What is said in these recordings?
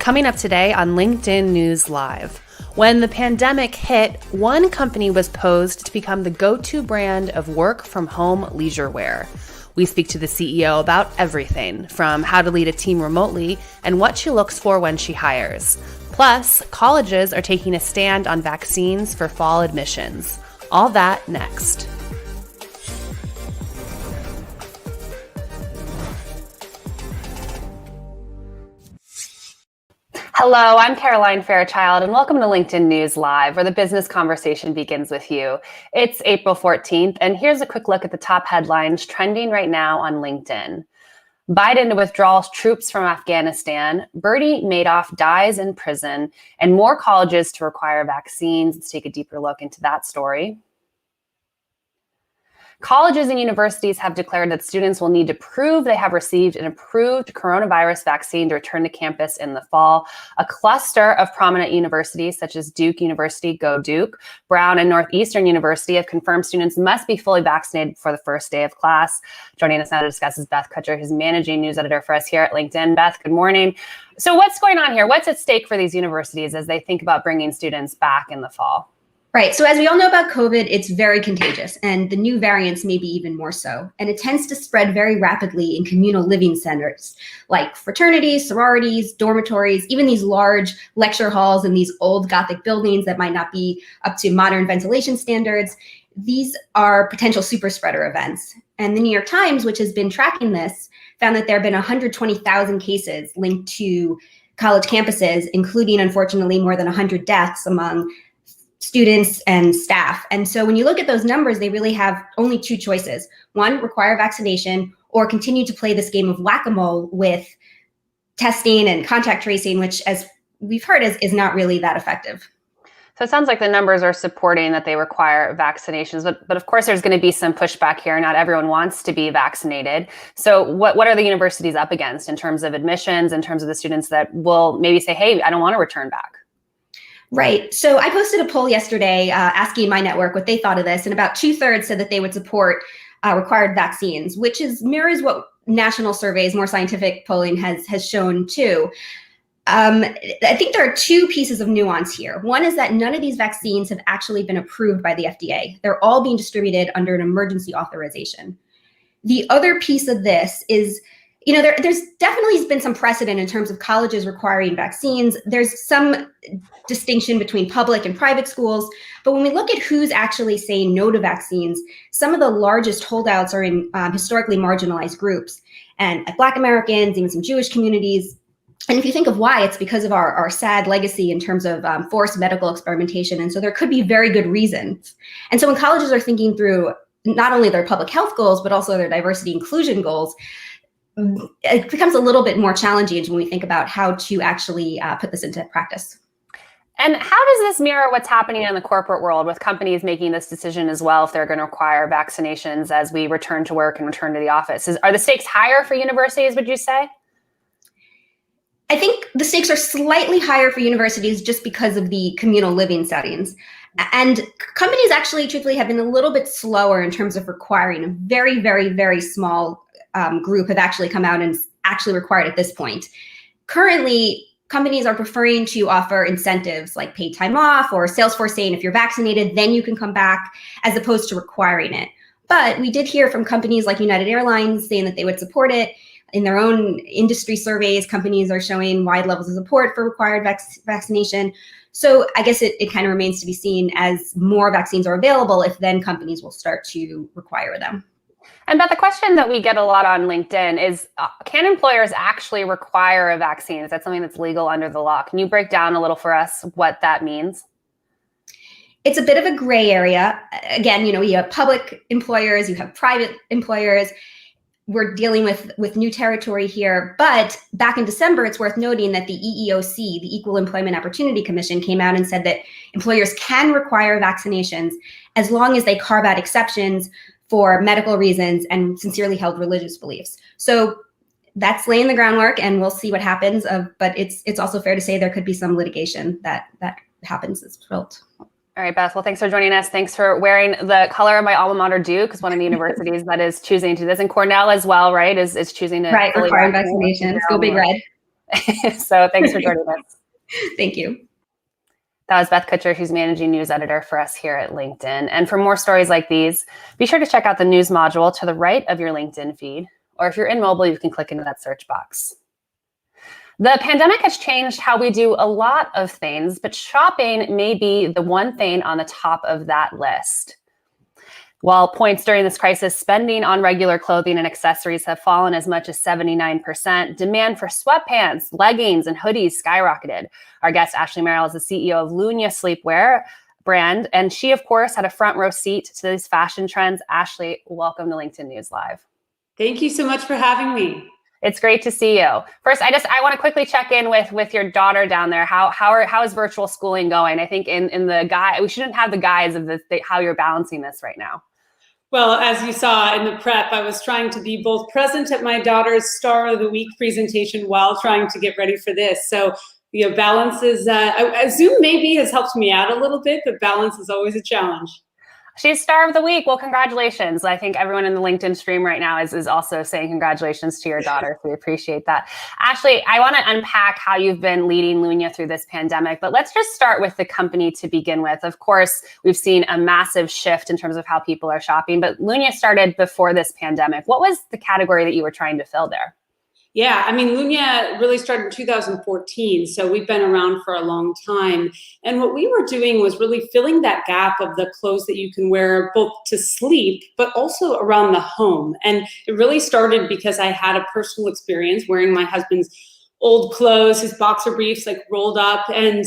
Coming up today on LinkedIn News Live. When the pandemic hit, one company was posed to become the go-to brand of work-from-home leisure wear. We speak to the CEO about everything, from how to lead a team remotely and what she looks for when she hires. Plus, colleges are taking a stand on vaccines for fall admissions. All that next. Hello, I'm Caroline Fairchild, and welcome to LinkedIn News Live, where the business conversation begins with you. It's April 14th, and here's a quick look at the top headlines trending right now on LinkedIn. Biden to withdraw troops from Afghanistan, Bernie Madoff dies in prison, and more colleges to require vaccines. Let's take a deeper look into that story. Colleges and universities have declared that students will need to prove they have received an approved coronavirus vaccine to return to campus in the fall. A cluster of prominent universities, such as Duke University, Go Duke, Brown, and Northeastern University, have confirmed students must be fully vaccinated before the first day of class. Joining us now to discuss is Beth Kutcher, who's managing news editor for us here at LinkedIn. Beth, good morning. So what's going on here? What's at stake for these universities as they think about bringing students back in the fall? Right. So as we all know about COVID, it's very contagious, and the new variants may be even more so. And it tends to spread very rapidly in communal living centers like fraternities, sororities, dormitories, even these large lecture halls in these old Gothic buildings that might not be up to modern ventilation standards. These are potential super spreader events. And the New York Times, which has been tracking this, found that there have been 120,000 cases linked to college campuses, including, unfortunately, more than 100 deaths among students and staff. And so when you look at those numbers, they really have only two choices. One, require vaccination, or continue to play this game of whack-a-mole with testing and contact tracing, which, as we've heard, is not really that effective. So it sounds like the numbers are supporting that they require vaccinations, but of course there's going to be some pushback here. Not everyone wants to be vaccinated. So what are the universities up against in terms of admissions, in terms of the students that will maybe say, hey, I don't want to return back? Right. So I posted a poll yesterday asking my network what they thought of this, and about 2/3 said that they would support required vaccines, which mirrors what national surveys, more scientific polling has shown too. I think there are two pieces of nuance here. One is that none of these vaccines have actually been approved by the FDA. They're all being distributed under an emergency authorization. The other piece of this is, there's definitely been some precedent in terms of colleges requiring vaccines. There's some distinction between public and private schools. But when we look at who's actually saying no to vaccines, some of the largest holdouts are in historically marginalized groups, and like Black Americans, even some Jewish communities. And if you think of why, it's because of our sad legacy in terms of forced medical experimentation. And so there could be very good reasons. And so when colleges are thinking through not only their public health goals, but also their diversity inclusion goals, it becomes a little bit more challenging when we think about how to actually put this into practice. And how does this mirror what's happening in the corporate world with companies making this decision as well if they're going to require vaccinations as we return to work and return to the office? Are the stakes higher for universities, would you say? I think the stakes are slightly higher for universities just because of the communal living settings. And companies actually, truthfully, have been a little bit slower in terms of requiring. A very, very, very small group have actually come out and actually required at this point. Currently, companies are preferring to offer incentives like paid time off, or Salesforce saying if you're vaccinated, then you can come back, as opposed to requiring it. But we did hear from companies like United Airlines saying that they would support it. In their own industry surveys, companies are showing wide levels of support for required vaccination. So I guess it kind of remains to be seen as more vaccines are available, if then companies will start to require them. And Beth, the question that we get a lot on LinkedIn is, can employers actually require a vaccine? Is that something that's legal under the law? Can you break down a little for us what that means? It's a bit of a gray area. Again, you have public employers, you have private employers. We're dealing with new territory here. But back in December, it's worth noting that the EEOC, the Equal Employment Opportunity Commission, came out and said that employers can require vaccinations as long as they carve out exceptions for medical reasons and sincerely held religious beliefs. So that's laying the groundwork, and we'll see what happens. But it's also fair to say there could be some litigation that happens as a result. All right, Beth. Well, thanks for joining us. Thanks for wearing the color of my alma mater, Duke, is one of the universities that is choosing to do this, and Cornell as well, right? Is choosing to requiring vaccinations. Go Big Red. So thanks for joining us. Thank you. That was Beth Kutcher, who's managing news editor for us here at LinkedIn. And for more stories like these, be sure to check out the news module to the right of your LinkedIn feed. Or if you're in mobile, you can click into that search box. The pandemic has changed how we do a lot of things, but shopping may be the one thing on the top of that list. While points during this crisis, spending on regular clothing and accessories have fallen as much as 79%, demand for sweatpants, leggings, and hoodies skyrocketed. Our guest, Ashley Merrill, is the CEO of Lunya Sleepwear brand, and she, of course, had a front row seat to these fashion trends. Ashley, welcome to LinkedIn News Live. Thank you so much for having me. It's great to see you. First, I want to quickly check in with your daughter down there. How is virtual schooling going? I think in the guide, we shouldn't have the guides of how you're balancing this right now. Well, as you saw in the prep, I was trying to be both present at my daughter's Star of the Week presentation while trying to get ready for this. So, balance is, Zoom maybe has helped me out a little bit, but balance is always a challenge. She's Star of the Week. Well, congratulations. I think everyone in the LinkedIn stream right now is also saying congratulations to your daughter. So we appreciate that. Ashley, I want to unpack how you've been leading Lunya through this pandemic, but let's just start with the company to begin with. Of course, we've seen a massive shift in terms of how people are shopping, but Lunya started before this pandemic. What was the category that you were trying to fill there? Yeah, I mean, Lunya really started in 2014, so we've been around for a long time. And what we were doing was really filling that gap of the clothes that you can wear both to sleep, but also around the home. And it really started because I had a personal experience wearing my husband's old clothes, his boxer briefs, like rolled up, and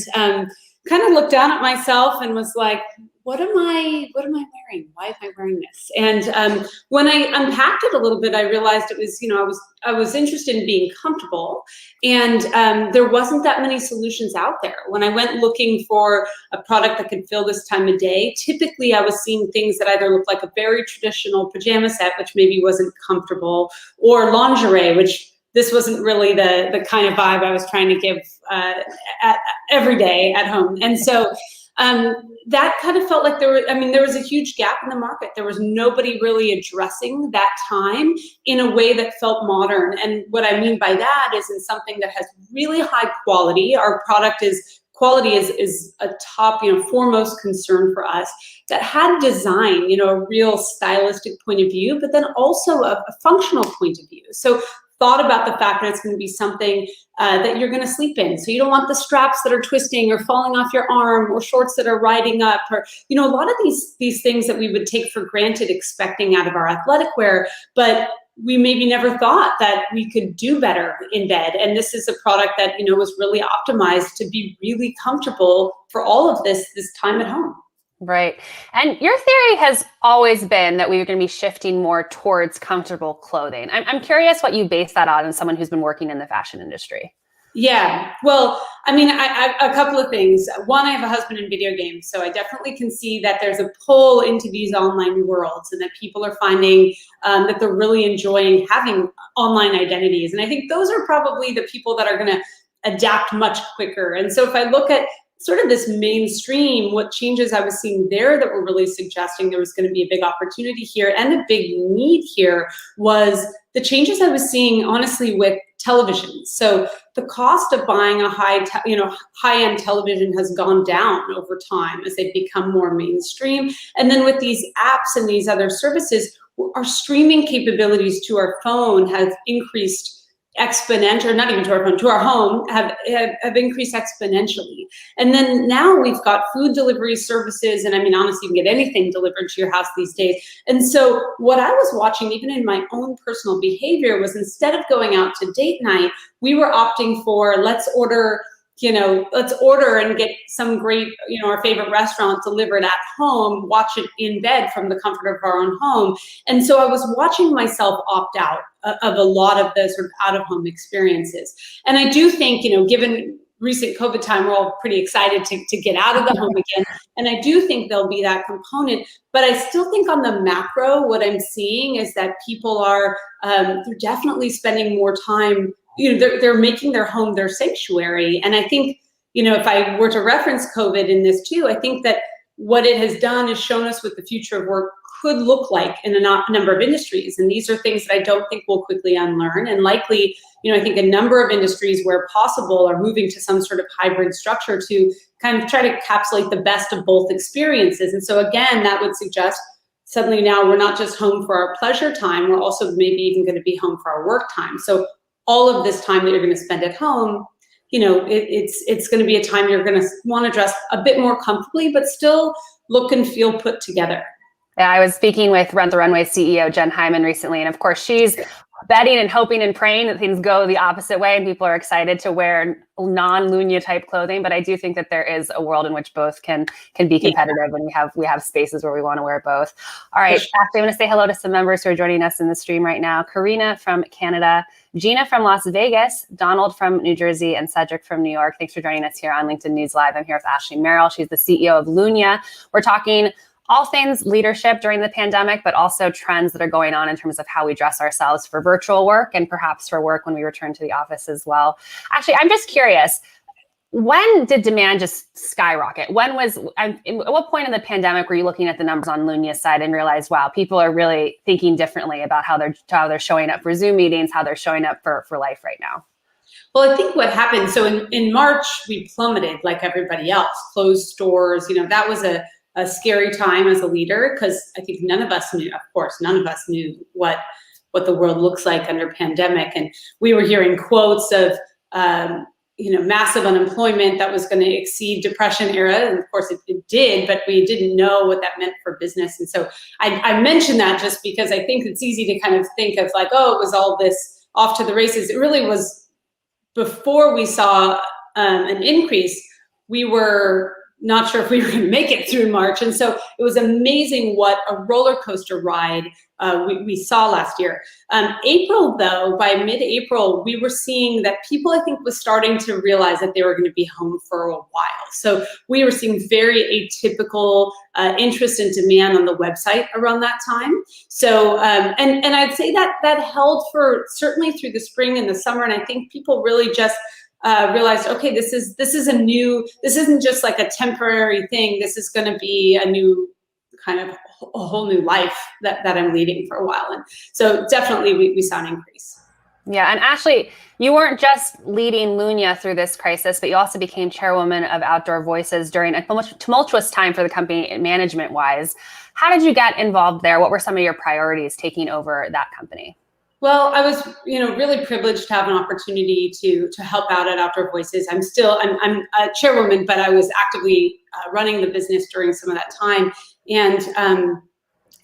kind of looked down at myself and was like, what am I wearing? Why am I wearing this? And when I unpacked it a little bit, I realized it was, I was interested in being comfortable, and there wasn't that many solutions out there. When I went looking for a product that could fill this time of day, typically I was seeing things that either looked like a very traditional pajama set, which maybe wasn't comfortable, or lingerie, which this wasn't really the kind of vibe I was trying to give every day at home. And so that kind of felt like there was a huge gap in the market. There was nobody really addressing that time in a way that felt modern. And what I mean by that is in something that has really high quality. Our product quality is a top, foremost concern for us, that had design, a real stylistic point of view, but then also a functional point of view. So thought about the fact that it's going to be something that you're going to sleep in. So you don't want the straps that are twisting or falling off your arm, or shorts that are riding up, or, a lot of these things that we would take for granted expecting out of our athletic wear, but we maybe never thought that we could do better in bed. And this is a product that, was really optimized to be really comfortable for all of this time at home. Right. And your theory has always been that we were going to be shifting more towards comfortable clothing. I'm curious what you base that on as someone who's been working in the fashion industry. Yeah, well, I mean, I a couple of things. One, I have a husband in video games, so I definitely can see that there's a pull into these online worlds, and that people are finding that they're really enjoying having online identities. And I think those are probably the people that are going to adapt much quicker. And so if I look at sort of this mainstream, what changes I was seeing there that were really suggesting there was going to be a big opportunity here and a big need here was the changes I was seeing, honestly, with television. So the cost of buying a high-end television has gone down over time as they've become more mainstream. And then with these apps and these other services, our streaming capabilities to our phone have increased exponential, not even to our phone, to our home, have increased exponentially. And then now we've got food delivery services, and I mean, honestly, you can get anything delivered to your house these days. And so what I was watching, even in my own personal behavior, was instead of going out to date night, we were opting for let's order and get some great, our favorite restaurant delivered at home, watch it in bed from the comfort of our own home. And so I was watching myself opt out of a lot of the sort of out-of-home experiences. And I do think, given recent COVID time, we're all pretty excited to get out of the home again. And I do think there'll be that component. But I still think on the macro, what I'm seeing is that people are, they're definitely spending more time, they're making their home their sanctuary. And I think, if I were to reference COVID in this too, I think that what it has done is shown us what the future of work could look like in a number of industries. And these are things that I don't think we'll quickly unlearn. And likely, I think a number of industries where possible are moving to some sort of hybrid structure to kind of try to encapsulate the best of both experiences. And so again, that would suggest suddenly now we're not just home for our pleasure time, we're also maybe even going to be home for our work time. So all of this time that you're going to spend at home, it's going to be a time you're going to want to dress a bit more comfortably, but still look and feel put together. Yeah, I was speaking with Rent the Runway CEO Jen Hyman recently, and of course she's betting and hoping and praying that things go the opposite way and people are excited to wear non-Lunya type clothing. But I do think that there is a world in which both can be competitive, and we have spaces where we want to wear both. All right, Ashley, I'm going to say hello to some members who are joining us in the stream right now. Karina from Canada, Gina from Las Vegas, Donald from New Jersey, and Cedric from New York. Thanks for joining us here on LinkedIn News Live. I'm here with Ashley Merrill. She's the CEO of Lunya. We're talking all things leadership during the pandemic, but also trends that are going on in terms of how we dress ourselves for virtual work and perhaps for work when we return to the office as well. Actually, I'm just curious, when did demand just skyrocket? At what point in the pandemic were you looking at the numbers on Lunya's side and realized, wow, people are really thinking differently about how they're showing up for Zoom meetings, how they're showing up for life right now? Well, I think what happened, so in March, we plummeted like everybody else, closed stores. That was a scary time as a leader, because I think none of us knew what the world looks like under pandemic. And we were hearing quotes of, massive unemployment that was going to exceed Depression era. And of course it did, but we didn't know what that meant for business. And so I mentioned that just because I think it's easy to kind of think of like, oh, it was all this off to the races. It really was before we saw an increase. We were not sure if we were going to make it through March. And so it was amazing what a roller coaster ride we saw last year. April, though, by mid-April, we were seeing that people, I think, was starting to realize that they were going to be home for a while. So we were seeing very atypical interest and demand on the website around that time. So, and I'd say that held for certainly through the spring and the summer. And I think people really just realized, okay, this isn't just like a temporary thing. This is going to be a new kind of a whole new life that I'm leading for a while. And so definitely we saw an increase. Yeah. And Ashley, you weren't just leading Lunya through this crisis, but you also became chairwoman of Outdoor Voices during a tumultuous time for the company management wise. How did you get involved there? What were some of your priorities taking over that company? Well, I was, really privileged to have an opportunity to help out at Outdoor Voices. I'm a chairwoman, but I was actively running the business during some of that time. And,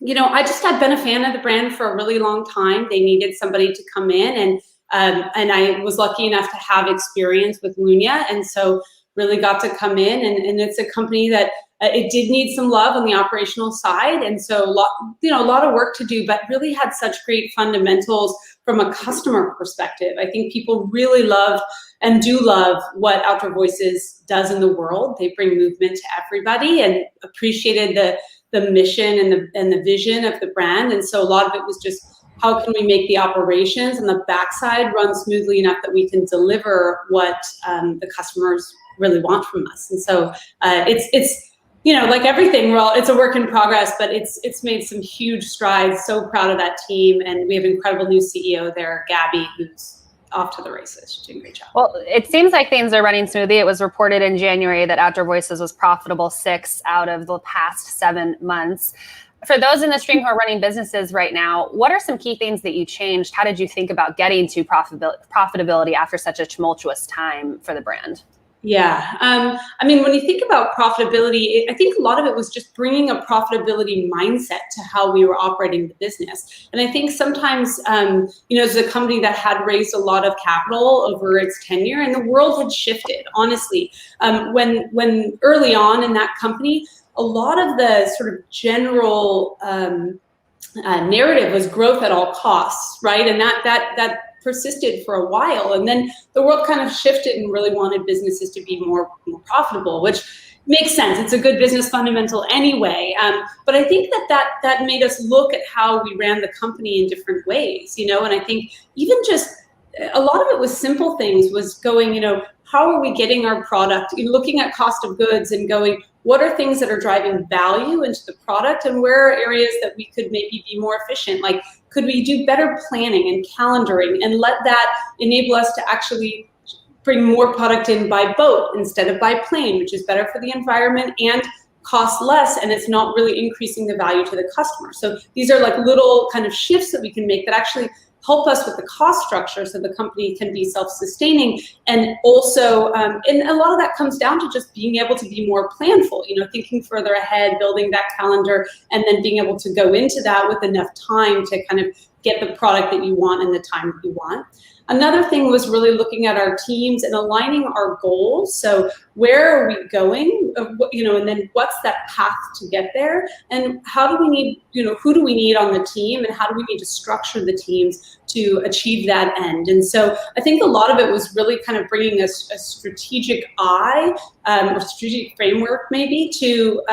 I just had been a fan of the brand for a really long time. They needed somebody to come in, and I was lucky enough to have experience with Lunya, and so really got to come in. And it's a company that it did need some love on the operational side. And so a lot of work to do, but really had such great fundamentals from a customer perspective. I think people really love and do love what Outdoor Voices does in the world. They bring movement to everybody, and appreciated the mission and the vision of the brand. And so a lot of it was just, how can we make the operations and the backside run smoothly enough that we can deliver what the customers really want from us. And so it's like everything, it's a work in progress, but it's made some huge strides. So proud of that team. And we have an incredible new CEO there, Gabby, who's off to the races. She's doing a great job. Well, it seems like things are running smoothly. It was reported in January that Outdoor Voices was profitable 6 out of the past 7 months. For those in the stream who are running businesses right now, what are some key things that you changed? How did you think about getting to profitability after such a tumultuous time for the brand? Yeah. When you think about profitability, I think a lot of it was just bringing a profitability mindset to how we were operating the business. And I think sometimes, as a company that had raised a lot of capital over its tenure, and the world had shifted, honestly. When early on in that company, a lot of the sort of general narrative was growth at all costs, right? And that persisted for a while, and then the world kind of shifted and really wanted businesses to be more profitable, which makes sense. It's a good business fundamental anyway. But I think that made us look at how we ran the company in different ways, and I think even just a lot of it was simple things, was going, how are we getting our product, looking at cost of goods and going, what are things that are driving value into the product, and where are areas that we could maybe be more efficient? Like, could we do better planning and calendaring and let that enable us to actually bring more product in by boat instead of by plane, which is better for the environment and cost less, and it's not really increasing the value to the customer. So these are like little kind of shifts that we can make that actually help us with the cost structure so the company can be self-sustaining. And also, and a lot of that comes down to just being able to be more planful, thinking further ahead, building that calendar, and then being able to go into that with enough time to kind of get the product that you want in the time that you want. Another thing was really looking at our teams and aligning our goals. So where are we going, and then what's that path to get there? And how do we need, who do we need on the team, and how do we need to structure the teams to achieve that end? And so I think a lot of it was really kind of bringing a strategic eye, or strategic framework maybe to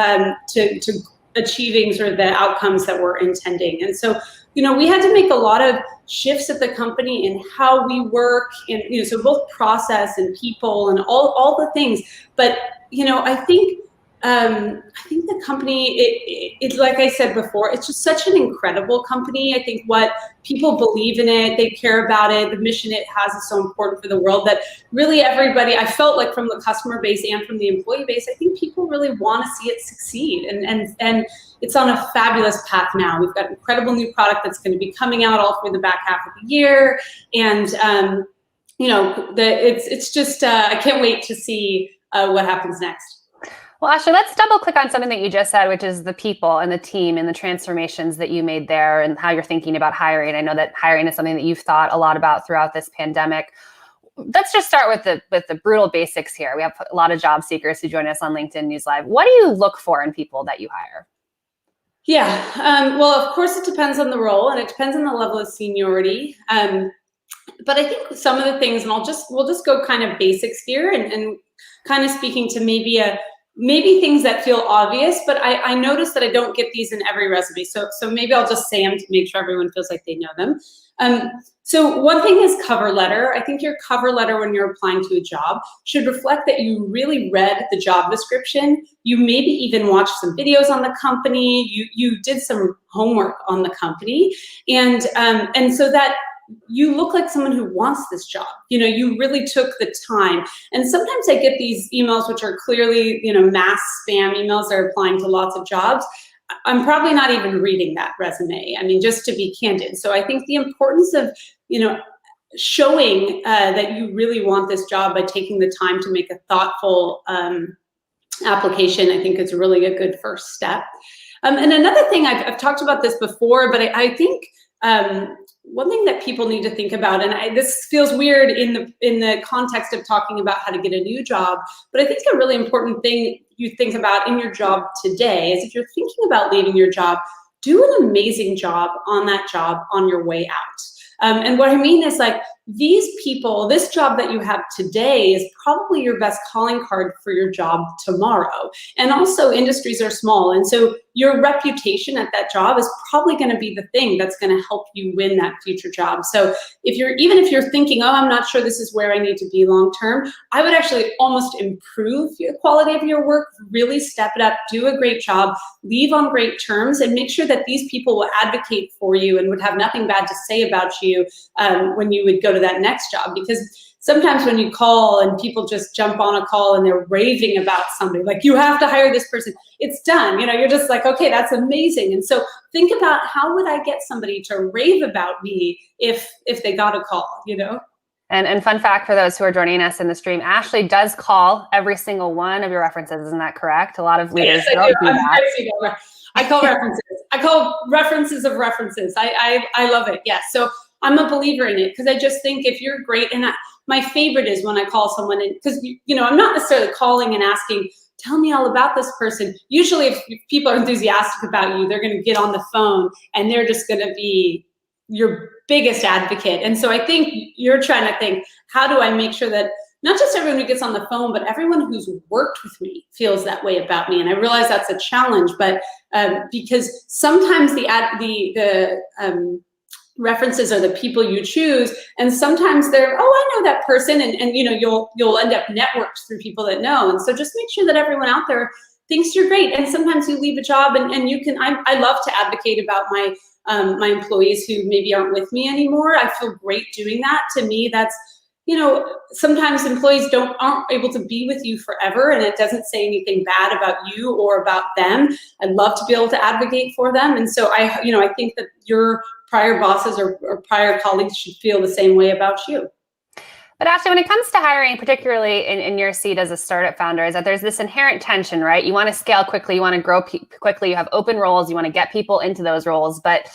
achieving sort of the outcomes that we're intending. And so, we had to make a lot of shifts at the company in how we work, and so both process and people and all the things. But I think the company, it's like I said before, it's just such an incredible company. I think what people believe in it, they care about it, the mission it has is so important for the world that really everybody, I felt like from the customer base and from the employee base, I think people really want to see it succeed. And it's on a fabulous path now. We've got an incredible new product that's going to be coming out all through the back half of the year. And, it's just, I can't wait to see what happens next. Well, Ashley, let's double click on something that you just said, which is the people and the team and the transformations that you made there and how you're thinking about hiring. I know that hiring is something that you've thought a lot about throughout this pandemic. Let's just start with the brutal basics here. We have a lot of job seekers who join us on LinkedIn News Live. What do you look for in people that you hire? Yeah, well, of course, it depends on the role and it depends on the level of seniority. But I think some of the things, and we'll just go kind of basics here and kind of speaking to maybe things that feel obvious, but I notice that I don't get these in every resume. So maybe I'll just say them to make sure everyone feels like they know them. So one thing is cover letter. I think your cover letter when you're applying to a job should reflect that you really read the job description. You maybe even watched some videos on the company. You did some homework on the company, and so that you look like someone who wants this job. You really took the time. And sometimes I get these emails, which are clearly, mass spam emails that are applying to lots of jobs. I'm probably not even reading that resume. I mean, just to be candid. So I think the importance of, showing that you really want this job by taking the time to make a thoughtful application, I think is really a good first step. And another thing, I've talked about this before, but I think one thing that people need to think about, and this feels weird in the context of talking about how to get a new job, but I think a really important thing you think about in your job today is if you're thinking about leaving your job, do an amazing job on that job on your way out. And what I mean is like these people, this job that you have today is probably your best calling card for your job tomorrow. And also industries are small. And so your reputation at that job is probably going to be the thing that's going to help you win that future job. So even if you're thinking, oh, I'm not sure this is where I need to be long term, I would actually almost improve the quality of your work, really step it up, do a great job, leave on great terms, and make sure that these people will advocate for you and would have nothing bad to say about you when you would go to that next job. Because sometimes when you call and people just jump on a call and they're raving about somebody, like you have to hire this person, it's done. You're just like, okay, that's amazing. And so think about how would I get somebody to rave about me if they got a call, And fun fact for those who are joining us in the stream, Ashley does call every single one of your references. Isn't that correct? A lot of leaders don't do that. I call references. I call references of references. I love it. Yes. So I'm a believer in it because I just think if you're great, and my favorite is when I call someone, because I'm not necessarily calling and asking, tell me all about this person. Usually if people are enthusiastic about you, they're going to get on the phone and they're just going to be your biggest advocate. And so I think you're trying to think, how do I make sure that not just everyone who gets on the phone, but everyone who's worked with me feels that way about me? And I realize that's a challenge, but because sometimes the references are the people you choose, and sometimes they're, oh, I know that person, and you'll end up networked through people that know. And so just make sure that everyone out there thinks you're great. And sometimes you leave a job and you can, I love to advocate about my employees who maybe aren't with me anymore. I feel great doing that. To me, that's, sometimes employees aren't able to be with you forever, and it doesn't say anything bad about you or about them. I'd love to be able to advocate for them. And so I think that your prior bosses or prior colleagues should feel the same way about you. But Ashley, when it comes to hiring, particularly in your seat as a startup founder, is that there's this inherent tension, right? You want to scale quickly, you want to grow quickly, you have open roles, you want to get people into those roles, but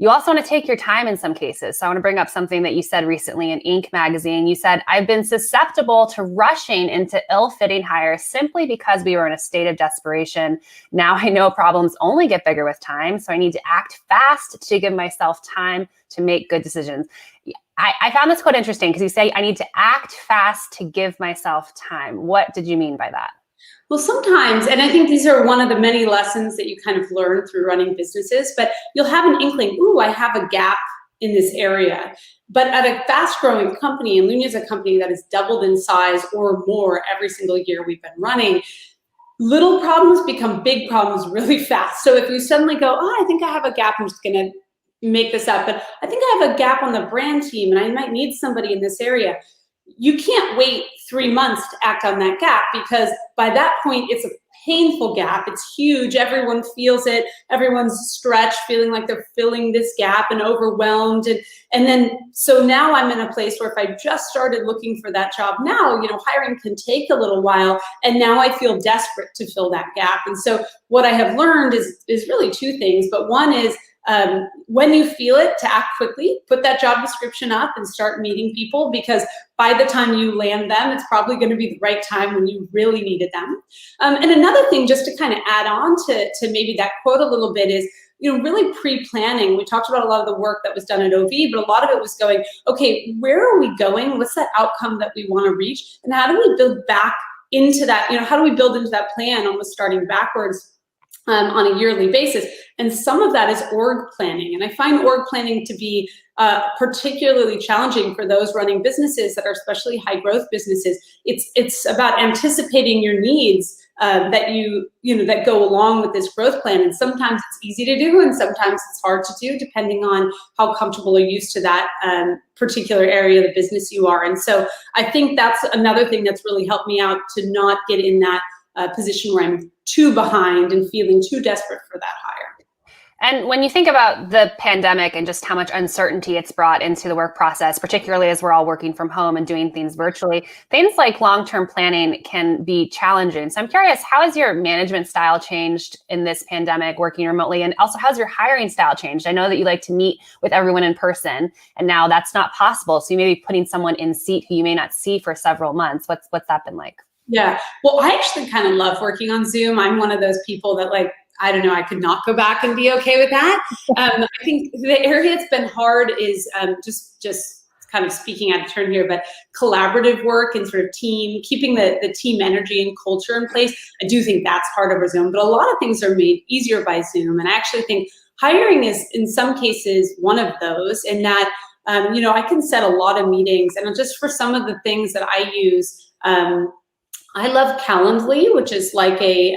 you also want to take your time in some cases. So I want to bring up something that you said recently in Inc. magazine. You said, I've been susceptible to rushing into ill-fitting hires simply because we were in a state of desperation. Now I know problems only get bigger with time, so I need to act fast to give myself time to make good decisions. I found this quote interesting because you say, I need to act fast to give myself time. What did you mean by that? Well, sometimes, and I think these are one of the many lessons that you kind of learn through running businesses, but you'll have an inkling, ooh, I have a gap in this area. But at a fast growing company, and Lunia is a company that has doubled in size or more every single year we've been running, little problems become big problems really fast. So if you suddenly go, oh, I think I have a gap, I'm just gonna make this up, but I think I have a gap on the brand team and I might need somebody in this area. You can't wait 3 months to act on that gap, because by that point, it's a painful gap. It's huge. Everyone feels it. Everyone's stretched, feeling like they're filling this gap and overwhelmed. And then, so now I'm in a place where if I just started looking for that job now, hiring can take a little while. And now I feel desperate to fill that gap. And so what I have learned is really two things. But one is, when you feel it, to act quickly, put that job description up and start meeting people, because by the time you land them, it's probably going to be the right time when you really needed them. And another thing, just to kind of add on to maybe that quote a little bit, is really pre-planning. We talked about a lot of the work that was done at OV, but a lot of it was going, okay, where are we going? What's that outcome that we want to reach? And how do we build back into that? How do we build into that plan, almost starting backwards? On a yearly basis. And some of that is org planning. And I find org planning to be particularly challenging for those running businesses that are especially high growth businesses. It's about anticipating your needs that that go along with this growth plan. And sometimes it's easy to do, and sometimes it's hard to do, depending on how comfortable or used to that particular area of the business you are. And so I think that's another thing that's really helped me out, to not get in that position where I'm too behind and feeling too desperate for that hire. And when you think about the pandemic and just how much uncertainty it's brought into the work process, particularly as we're all working from home and doing things virtually, things like long-term planning can be challenging. So I'm curious, how has your management style changed in this pandemic, working remotely? And also, how's your hiring style changed? I know that you like to meet with everyone in person, and now that's not possible. So you may be putting someone in seat who you may not see for several months. What's that been like? Yeah, well, I actually kind of love working on Zoom. I'm one of those people that, like, I don't know, I could not go back and be okay with that. I think the area that's been hard is just kind of speaking out of turn here, but collaborative work and sort of keeping the team energy and culture in place. I do think that's hard over Zoom, but a lot of things are made easier by Zoom. And I actually think hiring is, in some cases, one of those, in that, I can set a lot of meetings, and just for some of the things that I use, I love Calendly, which is like a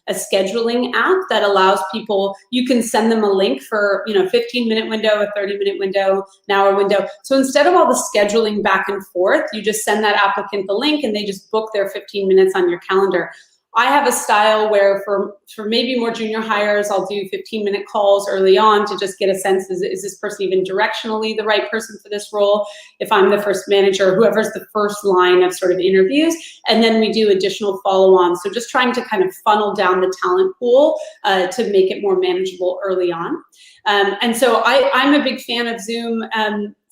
scheduling app that allows people, you can send them a link for, 15-minute window, a 30-minute window, an hour window. So instead of all the scheduling back and forth, you just send that applicant the link and they just book their 15 minutes on your calendar. I have a style where for maybe more junior hires, I'll do 15-minute calls early on to just get a sense, is this person even directionally the right person for this role? If I'm the first manager, whoever's the first line of sort of interviews, and then we do additional follow-on. So just trying to kind of funnel down the talent pool to make it more manageable early on. And so I'm a big fan of Zoom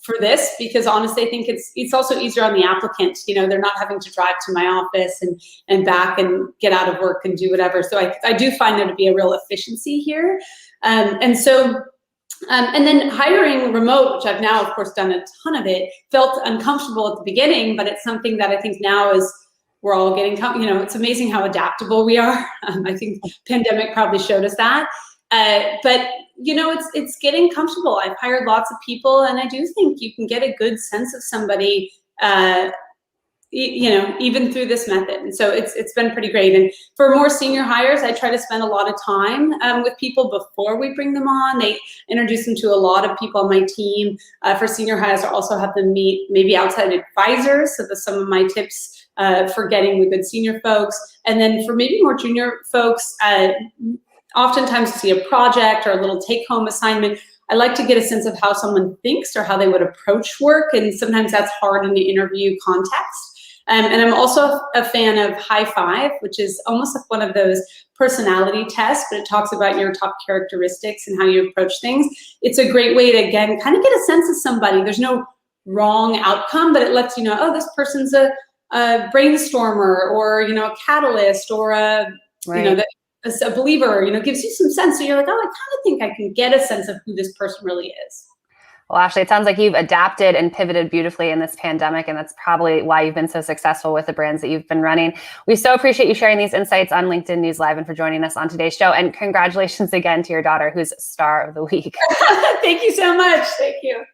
for this, because honestly, I think it's also easier on the applicant. They're not having to drive to my office and back and get out of work and do whatever. So I do find there to be a real efficiency here. And then hiring remote, which I've now, of course, done a ton of it, felt uncomfortable at the beginning, but it's something that I think now is, we're all getting, it's amazing how adaptable we are. I think pandemic probably showed us that. But it's getting comfortable. I've hired lots of people, and I do think you can get a good sense of somebody even through this method. And so it's been pretty great. And for more senior hires, I try to spend a lot of time with people before we bring them on. They introduce them to a lot of people on my team. For senior hires, I also have them meet maybe outside advisors. So that's some of my tips for getting the good senior folks. And then for maybe more junior folks, oftentimes to see a project or a little take-home assignment, I like to get a sense of how someone thinks or how they would approach work. And sometimes that's hard in the interview context. And I'm also a fan of High Five, which is almost like one of those personality tests, but it talks about your top characteristics and how you approach things. It's a great way to, again, kind of get a sense of somebody. There's no wrong outcome, but it lets you know, oh, this person's a brainstormer or, a catalyst or a believer, gives you some sense. So you're like, oh, I kind of think I can get a sense of who this person really is. Well, Ashley, it sounds like you've adapted and pivoted beautifully in this pandemic, and that's probably why you've been so successful with the brands that you've been running. We so appreciate you sharing these insights on LinkedIn News Live and for joining us on today's show. And congratulations again to your daughter, who's Star of the Week. Thank you so much. Thank you.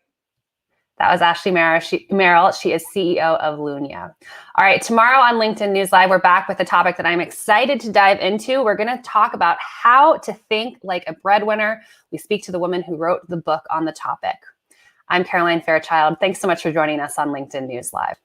That was Ashley Merrill. She is CEO of Lunia. All right, tomorrow on LinkedIn News Live, we're back with a topic that I'm excited to dive into. We're going to talk about how to think like a breadwinner. We speak to the woman who wrote the book on the topic. I'm Caroline Fairchild. Thanks so much for joining us on LinkedIn News Live.